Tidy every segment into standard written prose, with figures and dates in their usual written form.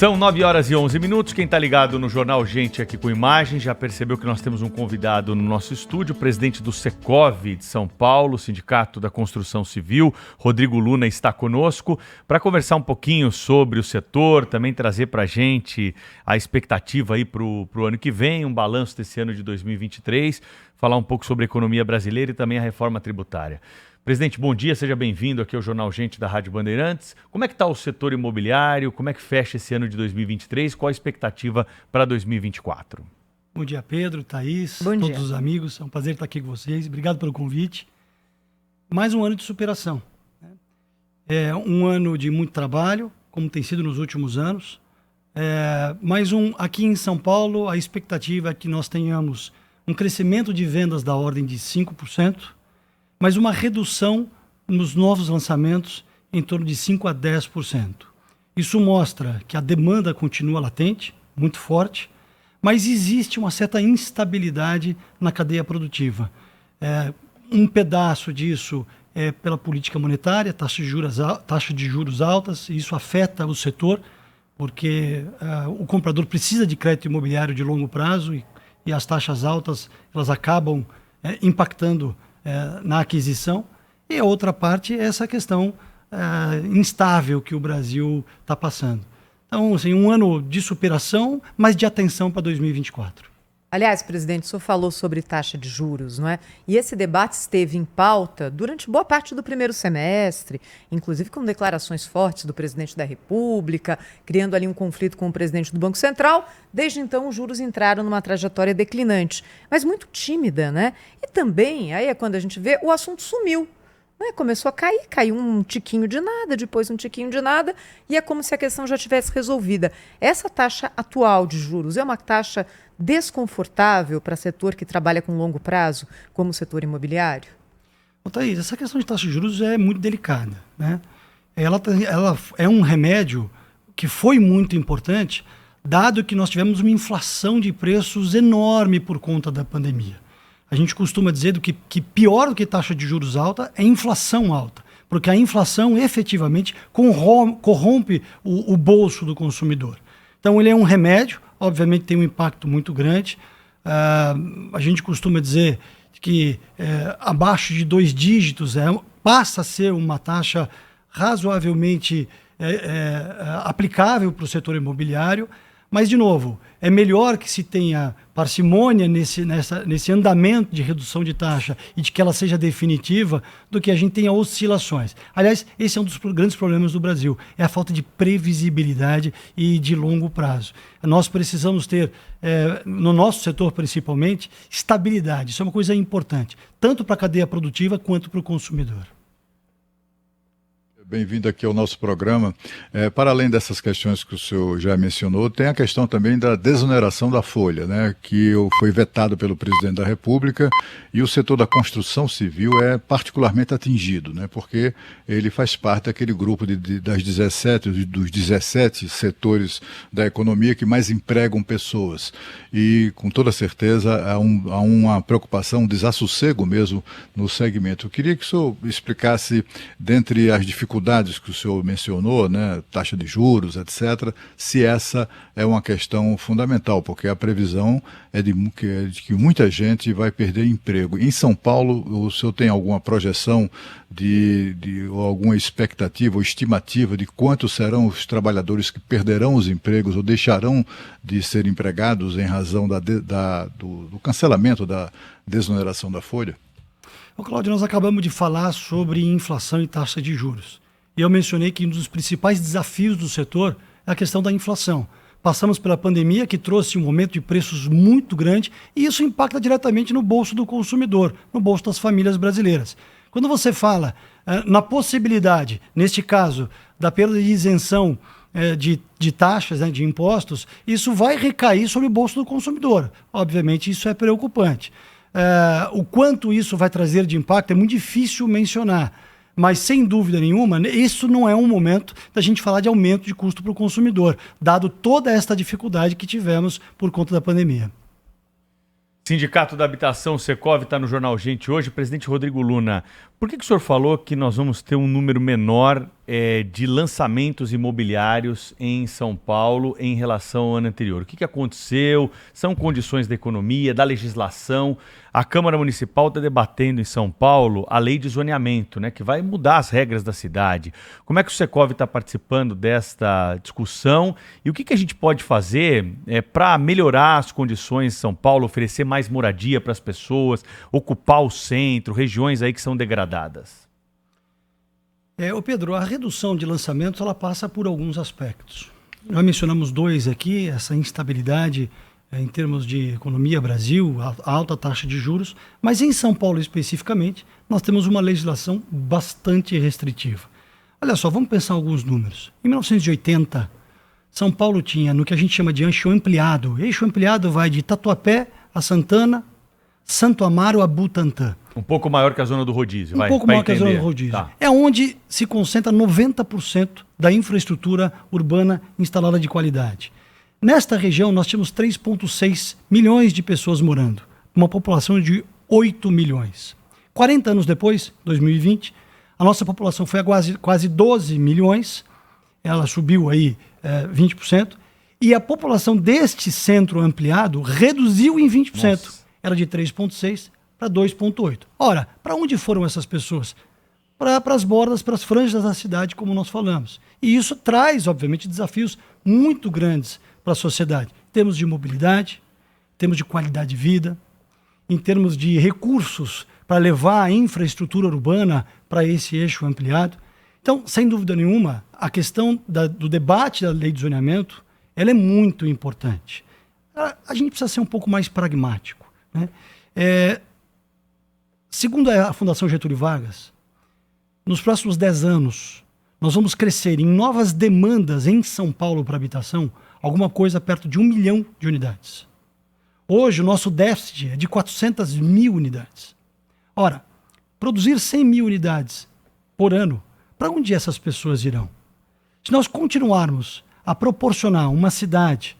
São 9 horas e 11 minutos. Quem está ligado no Jornal Gente aqui com imagem já percebeu que nós temos um convidado no nosso estúdio, o presidente do Secov de São Paulo, Sindicato da Construção Civil, Rodrigo Luna, está conosco para conversar um pouquinho sobre o setor, também trazer para a gente a expectativa aí para o ano que vem, um balanço desse ano de 2023, falar um pouco sobre a economia brasileira e também a reforma tributária. Presidente, bom dia, seja bem-vindo aqui ao Jornal Gente da Rádio Bandeirantes. Como é que está o setor imobiliário? Como é que fecha esse ano de 2023? Qual a expectativa para 2024? Bom dia, Pedro, Thaís, bom todos dia. Os amigos. É um prazer estar aqui com vocês. Obrigado pelo convite. Mais um ano de superação. É um ano de muito trabalho, como tem sido nos últimos anos. Aqui em São Paulo, a expectativa é que nós tenhamos um crescimento de vendas da ordem de 5%, mas uma redução nos novos lançamentos em torno de 5% a 10%. Isso mostra que a demanda continua latente, muito forte, mas existe uma certa instabilidade na cadeia produtiva. Um pedaço disso é pela política monetária, taxa de juros altas, e isso afeta o setor, porque o comprador precisa de crédito imobiliário de longo prazo e as taxas altas elas acabam impactando na aquisição, e a outra parte é essa questão instável que o Brasil está passando. Então, assim, um ano de superação, mas de atenção para 2024. Aliás, presidente, o senhor falou sobre taxa de juros, não é? E esse debate esteve em pauta durante boa parte do primeiro semestre, inclusive com declarações fortes do presidente da República, criando ali um conflito com o presidente do Banco Central. Desde então, os juros entraram numa trajetória declinante, mas muito tímida, né? E também, aí é quando a gente vê, o assunto sumiu. Começou a cair, caiu um tiquinho de nada, depois um tiquinho de nada, e é como se a questão já tivesse resolvida. Essa taxa atual de juros é uma taxa desconfortável para setor que trabalha com longo prazo, como o setor imobiliário? Thaís, essa questão de taxa de juros é muito delicada, né? Ela é um remédio que foi muito importante, dado que nós tivemos uma inflação de preços enorme por conta da pandemia. A gente costuma dizer que pior do que taxa de juros alta é inflação alta, porque a inflação efetivamente corrompe o bolso do consumidor. Então ele é um remédio, obviamente tem um impacto muito grande. A gente costuma dizer que abaixo de 2 dígitos passa a ser uma taxa razoavelmente aplicável para o setor imobiliário. Mas, de novo, é melhor que se tenha parcimônia nesse andamento de redução de taxa e de que ela seja definitiva do que a gente tenha oscilações. Aliás, esse é um dos grandes problemas do Brasil, é a falta de previsibilidade e de longo prazo. Nós precisamos ter, no nosso setor principalmente, estabilidade. Isso é uma coisa importante, tanto para a cadeia produtiva quanto para o consumidor. Bem-vindo aqui ao nosso programa. Para além dessas questões que o senhor já mencionou, tem a questão também da desoneração da folha, né, que foi vetado pelo presidente da República, e o setor da construção civil é particularmente atingido, né, porque ele faz parte daquele grupo dos 17 setores da economia que mais empregam pessoas. E, com toda certeza, há uma preocupação, um desassossego mesmo no segmento. Eu queria que o senhor explicasse, dentre as dificuldades que o senhor mencionou, né, taxa de juros, etc., se essa é uma questão fundamental, porque a previsão é de que muita gente vai perder emprego. Em São Paulo, o senhor tem alguma projeção ou alguma expectativa ou estimativa de quantos serão os trabalhadores que perderão os empregos ou deixarão de ser empregados em razão do cancelamento da desoneração da folha? Cláudio, nós acabamos de falar sobre inflação e taxa de juros. E eu mencionei que um dos principais desafios do setor é a questão da inflação. Passamos pela pandemia, que trouxe um aumento de preços muito grande, e isso impacta diretamente no bolso do consumidor, no bolso das famílias brasileiras. Quando você fala na possibilidade, neste caso, da perda de isenção de taxas, né, de impostos, isso vai recair sobre o bolso do consumidor. Obviamente, isso é preocupante. O quanto isso vai trazer de impacto é muito difícil mencionar. Mas, sem dúvida nenhuma, isso não é um momento da gente falar de aumento de custo para o consumidor, dado toda esta dificuldade que tivemos por conta da pandemia. Sindicato da Habitação, Secov, está no Jornal Gente hoje. Presidente Rodrigo Luna, por que o senhor falou que nós vamos ter um número menor de lançamentos imobiliários em São Paulo em relação ao ano anterior. O que aconteceu? São condições da economia, da legislação? A Câmara Municipal está debatendo em São Paulo a lei de zoneamento, né, que vai mudar as regras da cidade. Como é que o Secov está participando desta discussão? E o que a gente pode fazer para melhorar as condições de São Paulo, oferecer mais moradia para as pessoas, ocupar o centro, regiões aí que são degradadas? Pedro, a redução de lançamentos ela passa por alguns aspectos. Nós mencionamos dois aqui, essa instabilidade em termos de economia Brasil, a alta taxa de juros, mas em São Paulo especificamente, nós temos uma legislação bastante restritiva. Olha só, vamos pensar alguns números. Em 1980, São Paulo tinha no que a gente chama de eixo ampliado. Eixo ampliado vai de Tatuapé a Santana, Santo Amaro a Butantã. Um pouco maior que a zona do rodízio. Um pouco maior que a zona do rodízio. Tá. É onde se concentra 90% da infraestrutura urbana instalada de qualidade. Nesta região, nós tínhamos 3,6 milhões de pessoas morando, uma população de 8 milhões. 40 anos depois, 2020, a nossa população foi a quase 12 milhões, ela subiu aí 20%, e a população deste centro ampliado reduziu em 20%. Nossa. Era de 3,6 para 2,8. Ora, para onde foram essas pessoas? Para as bordas, para as franjas da cidade, como nós falamos. E isso traz, obviamente, desafios muito grandes para a sociedade. Em termos de mobilidade, em termos de qualidade de vida, em termos de recursos para levar a infraestrutura urbana para esse eixo ampliado. Então, sem dúvida nenhuma, a questão do debate da lei de zoneamento ela é muito importante. A gente precisa ser um pouco mais pragmático, né? Segundo a Fundação Getúlio Vargas, nos próximos 10 anos, nós vamos crescer em novas demandas em São Paulo para habitação, alguma coisa perto de 1 milhão de unidades. Hoje, o nosso déficit é de 400 mil unidades. Ora, produzir 100 mil unidades por ano, para onde essas pessoas irão? Se nós continuarmos a proporcionar uma cidade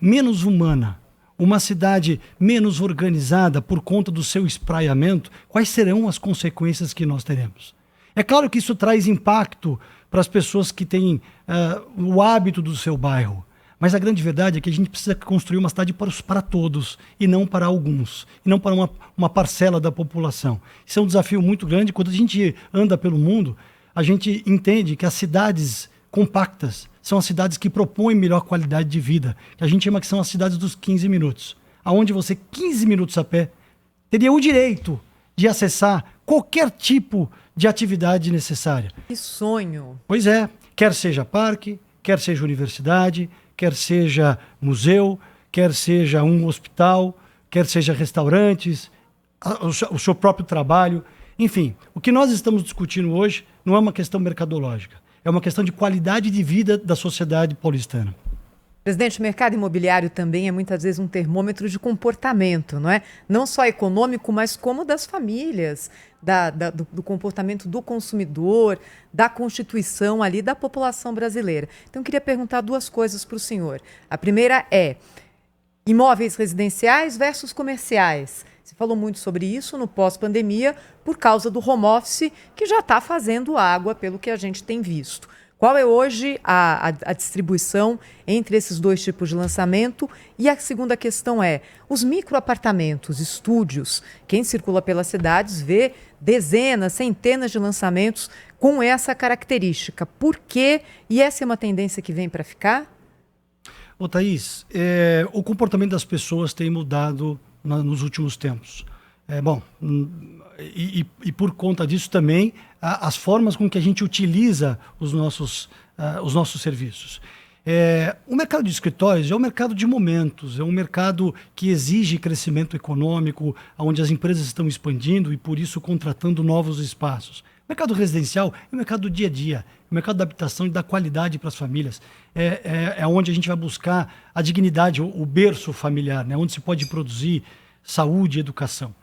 menos humana, uma cidade menos organizada por conta do seu espraiamento, quais serão as consequências que nós teremos? É claro que isso traz impacto para as pessoas que têm o hábito do seu bairro, mas a grande verdade é que a gente precisa construir uma cidade para todos e não para alguns, e não para uma parcela da população. Isso é um desafio muito grande. Quando a gente anda pelo mundo, a gente entende que as cidades compactas são as cidades que propõem melhor qualidade de vida, que a gente chama que são as cidades dos 15 minutos, aonde você, 15 minutos a pé, teria o direito de acessar qualquer tipo de atividade necessária. Que sonho! Pois é, quer seja parque, quer seja universidade, quer seja museu, quer seja um hospital, quer seja restaurantes, o seu próprio trabalho. Enfim, o que nós estamos discutindo hoje não é uma questão mercadológica, é uma questão de qualidade de vida da sociedade paulistana. Presidente, o mercado imobiliário também é muitas vezes um termômetro de comportamento, não é? Não só econômico, mas como das famílias, do comportamento do consumidor, da constituição ali da população brasileira. Então, eu queria perguntar duas coisas para o senhor. A primeira é imóveis residenciais versus comerciais. Você falou muito sobre isso no pós-pandemia por causa do home office, que já está fazendo água pelo que a gente tem visto. Qual é hoje a distribuição entre esses dois tipos de lançamento? E a segunda questão é, os microapartamentos, estúdios, quem circula pelas cidades vê dezenas, centenas de lançamentos com essa característica. Por quê? E essa é uma tendência que vem para ficar? Ô, Thaís, o comportamento das pessoas tem mudado nos últimos tempos. E por conta disso também, as formas com que a gente utiliza os nossos serviços. O mercado de escritórios é um mercado de momentos, é um mercado que exige crescimento econômico, onde as empresas estão expandindo e, por isso, contratando novos espaços. O mercado residencial é o mercado do dia a dia, o mercado da habitação e da qualidade para as famílias. É onde a gente vai buscar a dignidade, o berço familiar, né? Onde se pode produzir saúde e educação.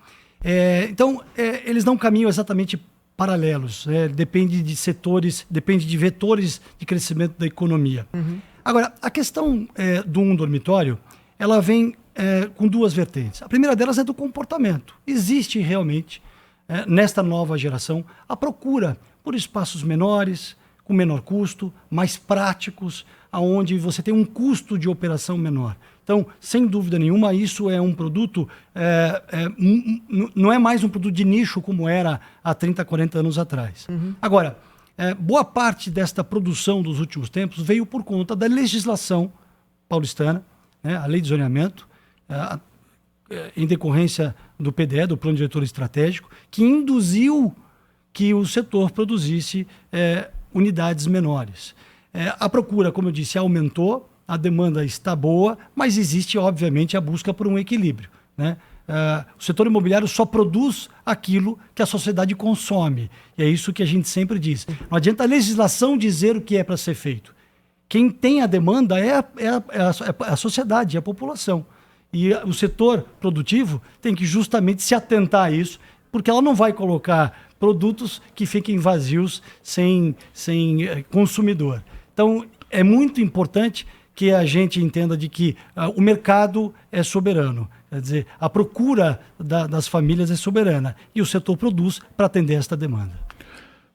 Então, eles não caminham exatamente paralelos. Depende de setores, depende de vetores de crescimento da economia. Uhum. Agora, a questão do um dormitório, ela vem com duas vertentes. A primeira delas é do comportamento. Existe realmente, nesta nova geração, a procura por espaços menores, com menor custo, mais práticos, aonde você tem um custo de operação menor. Então, sem dúvida nenhuma, isso é um produto, não é mais um produto de nicho como era há 30, 40 anos atrás. Agora, boa parte desta produção dos últimos tempos veio por conta da legislação paulistana, né, a lei de zoneamento, em decorrência do PDE, do Plano Diretor Estratégico, que induziu que o setor produzisse unidades menores. A procura, como eu disse, aumentou, a demanda está boa, mas existe, obviamente, a busca por um equilíbrio, né? O setor imobiliário só produz aquilo que a sociedade consome. E é isso que a gente sempre diz. Não adianta a legislação dizer o que é para ser feito. Quem tem a demanda é a sociedade, é a população. E o setor produtivo tem que justamente se atentar a isso, porque ela não vai colocar produtos que fiquem vazios sem consumidor. Então, é muito importante que a gente entenda de que o mercado é soberano. Quer dizer, a procura das famílias é soberana e o setor produz para atender esta demanda.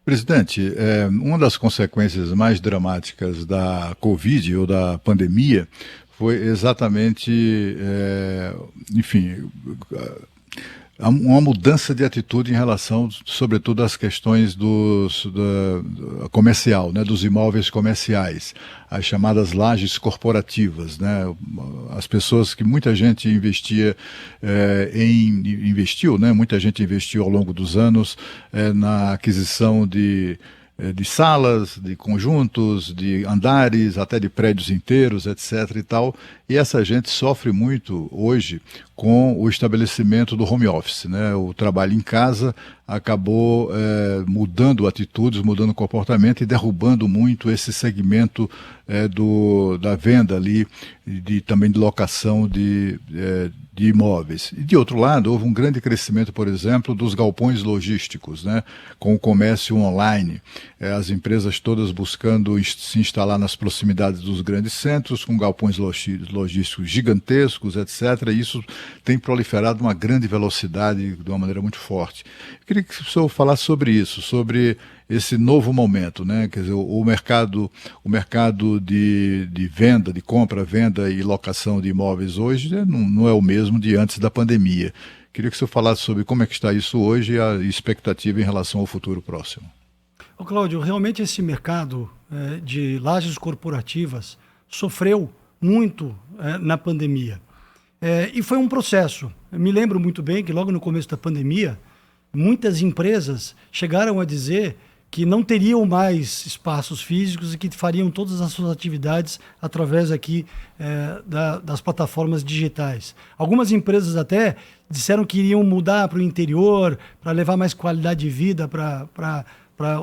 Presidente, uma das consequências mais dramáticas da Covid ou da pandemia foi exatamente, uma mudança de atitude em relação, sobretudo, às questões comercial, né, dos imóveis comerciais, as chamadas lajes corporativas, né, as pessoas que muita gente investiu, né, muita gente investiu ao longo dos anos na aquisição de salas, de conjuntos, de andares, até de prédios inteiros, etc. e tal. E essa gente sofre muito hoje com o estabelecimento do home office, né? O trabalho em casa acabou mudando atitudes, mudando comportamento e derrubando muito esse segmento da venda ali, também de locação de imóveis. E, de outro lado, houve um grande crescimento, por exemplo, dos galpões logísticos, né? Com o comércio online, as empresas todas buscando se instalar nas proximidades dos grandes centros, com galpões logísticos gigantescos, etc. E isso tem proliferado uma grande velocidade, de uma maneira muito forte. Eu queria que o senhor falasse sobre isso, sobre esse novo momento, né? Quer dizer, o mercado de venda, de compra, venda e locação de imóveis hoje não é o mesmo de antes da pandemia. Queria que o senhor falasse sobre como é que está isso hoje e a expectativa em relação ao futuro próximo. Ô Cláudio, realmente esse mercado de lajes corporativas sofreu muito na pandemia. E foi um processo. Eu me lembro muito bem que logo no começo da pandemia, muitas empresas chegaram a dizer que não teriam mais espaços físicos e que fariam todas as suas atividades através aqui das plataformas digitais. Algumas empresas até disseram que iriam mudar para o interior, para levar mais qualidade de vida para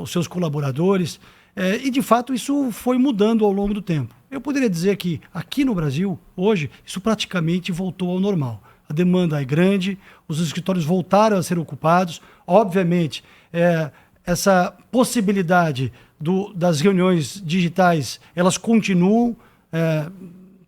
os seus colaboradores. E, de fato, isso foi mudando ao longo do tempo. Eu poderia dizer que aqui no Brasil, hoje, isso praticamente voltou ao normal. A demanda é grande, os escritórios voltaram a ser ocupados. Obviamente, essa possibilidade das reuniões digitais, elas continuam.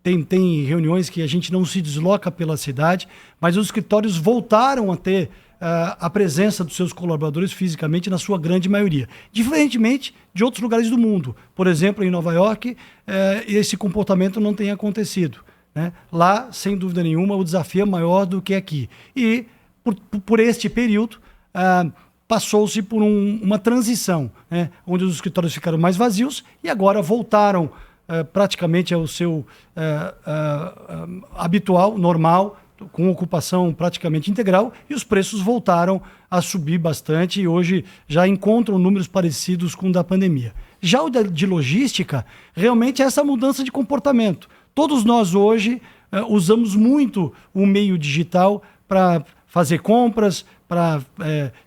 Tem reuniões que a gente não se desloca pela cidade, mas os escritórios voltaram a ter a presença dos seus colaboradores fisicamente na sua grande maioria. Diferentemente de outros lugares do mundo. Por exemplo, em Nova York, esse comportamento não tem acontecido, né? Lá, sem dúvida nenhuma, o desafio é maior do que aqui. E, por este período, passou-se por uma transição, né, onde os escritórios ficaram mais vazios e agora voltaram praticamente ao seu habitual, normal, com ocupação praticamente integral, e os preços voltaram a subir bastante e hoje já encontram números parecidos com o da pandemia. Já o de logística, realmente é essa mudança de comportamento. Todos nós hoje usamos muito o meio digital para fazer compras, para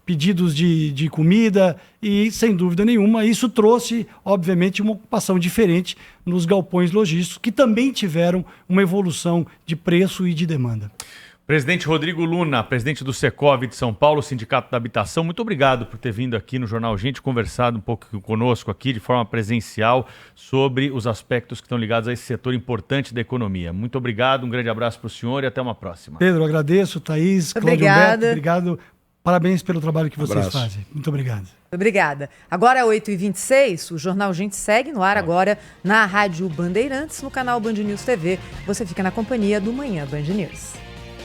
pedidos de comida e, sem dúvida nenhuma, isso trouxe, obviamente, uma ocupação diferente nos galpões logísticos, que também tiveram uma evolução de preço e de demanda. Presidente Rodrigo Luna, presidente do Secov de São Paulo, Sindicato da Habitação, muito obrigado por ter vindo aqui no Jornal Gente, conversado um pouco conosco aqui de forma presencial sobre os aspectos que estão ligados a esse setor importante da economia. Muito obrigado, um grande abraço para o senhor e até uma próxima. Pedro, agradeço, Thaís, Cláudio Humberto, obrigado Parabéns pelo trabalho que vocês Abraço. fazem. Muito obrigado. Obrigada. Agora, 8h26, o Jornal Gente segue no ar agora na Rádio Bandeirantes, no canal Band News TV. Você fica na companhia do Manhã Band News.